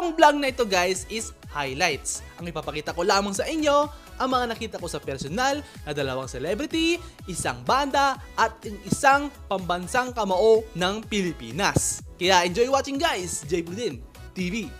Ang vlog na ito guys is highlights. Ang ipapakita ko lamang sa inyo ang mga nakita ko sa personal na dalawang celebrity, isang banda at isang pambansang kamao ng Pilipinas. Kaya enjoy watching guys! Jay Budin TV.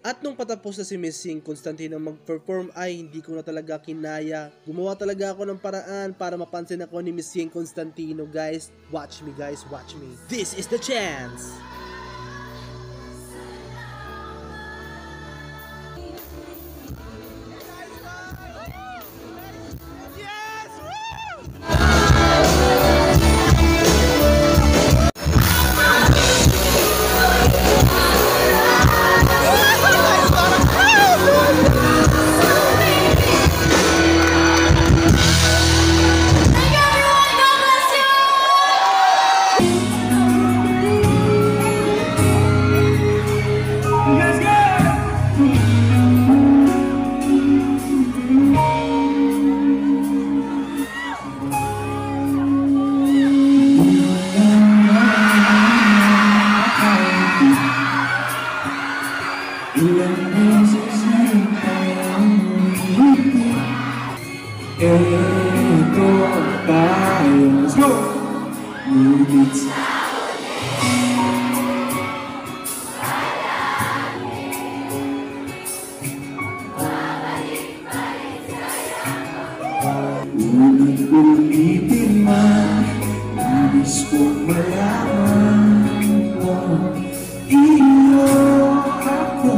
At nung patapos na si Miss Sing Constantino mag-perform ay hindi ko na talaga kinaya. Gumawa talaga ako ng paraan para mapansin ako ni Miss Sing Constantino guys. Watch me guys, watch me. This is the chance! Let's go! Ulit-ulitin man, nais kong malaman mo, iyo ako.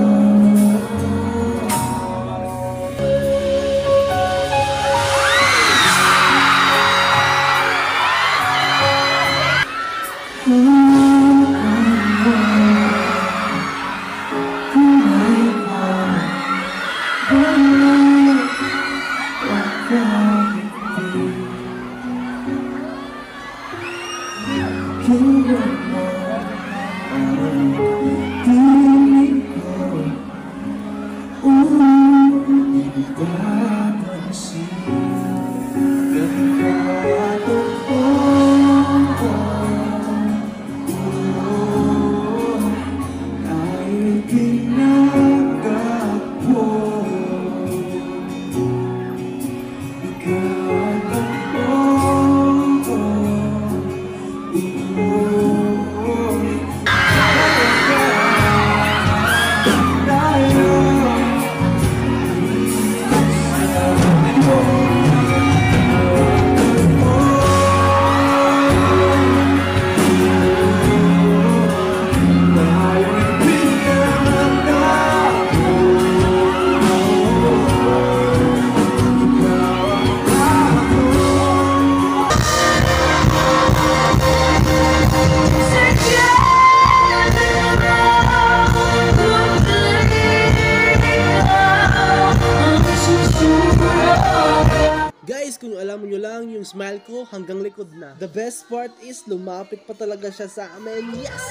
Kung alam nyo lang yung smile ko hanggang likod na. The best part is lumapit pa talaga siya sa amin. Yes!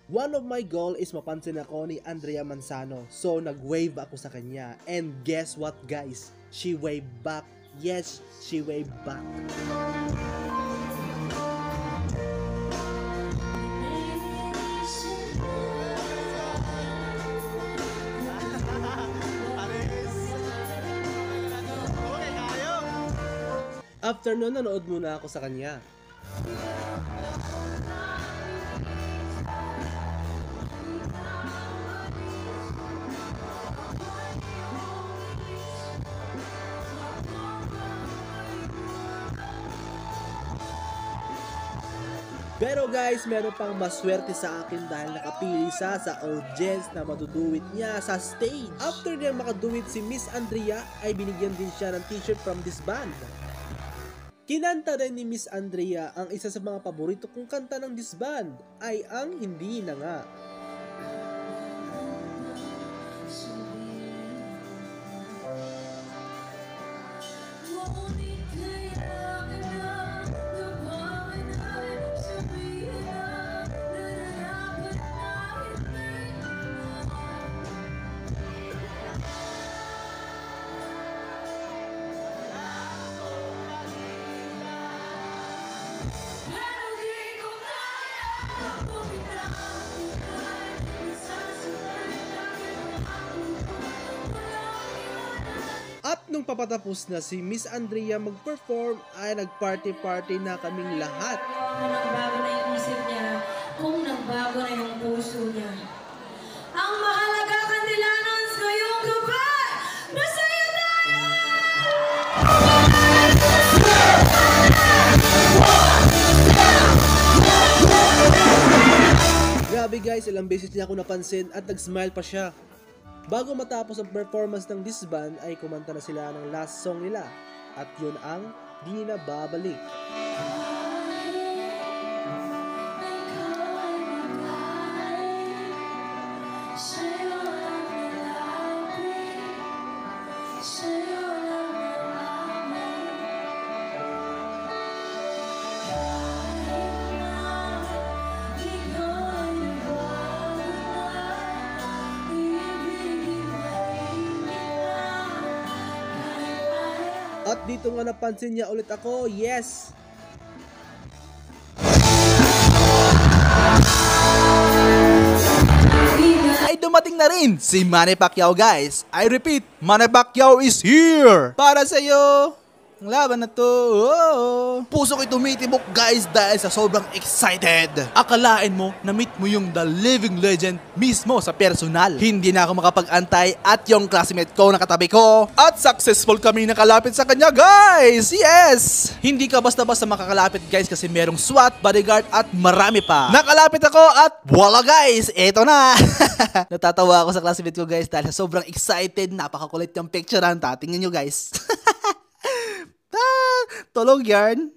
One of my goal is mapansin ako ni Andrea Manzano. So nag-wave ako sa kanya. And guess what guys? She way back. Yes, she way back. After nun, nanood muna ako sa kanya. Pero guys, meron pang maswerte sa akin dahil nakapili siya sa audience na maduduwit niya sa stage. After niya makaduwit si Miss Andrea, ay binigyan din siya ng t-shirt from this band. Kinanta rin ni Miss Andrea ang isa sa mga paborito kong kanta ng this band ay ang Hindi Na Nga. At nung papatapos na si Miss Andrea mag-perform ay nag-party-party na kaming lahat. Nagbago na yung isip niya, kung nagbago na yung puso niya. Ang mahalaga Cantilanos ngayong gabi, masaya tayo! Grabe guys, ilang beses niya ako napansin at nag-smile pa siya. Bago matapos ang performance ng this band ay kumanta na sila ng last song nila at yun ang Di Na Babalik. At dito nga napansin niya ulit ako, yes! Ay dumating na rin si Manny Pacquiao guys. I repeat, Manny Pacquiao is here! Para sa'yo! Ang laban na to. Puso ko'y tumitibok guys dahil sa sobrang excited. Akalain mo na meet mo yung The Living Legend mismo sa personal. Hindi na ako makapag-antay at yung classmate ko nakatabi ko. At successful kami nakalapit sa kanya guys. Yes! Hindi ka basta-basta makakalapit guys kasi merong SWAT, bodyguard at marami pa. Nakalapit ako at wala guys. Eto na. Natatawa ako sa classmate ko guys dahil sobrang excited. Napakakulit yung picturean. Tingnan nyo guys. Tulog yarn.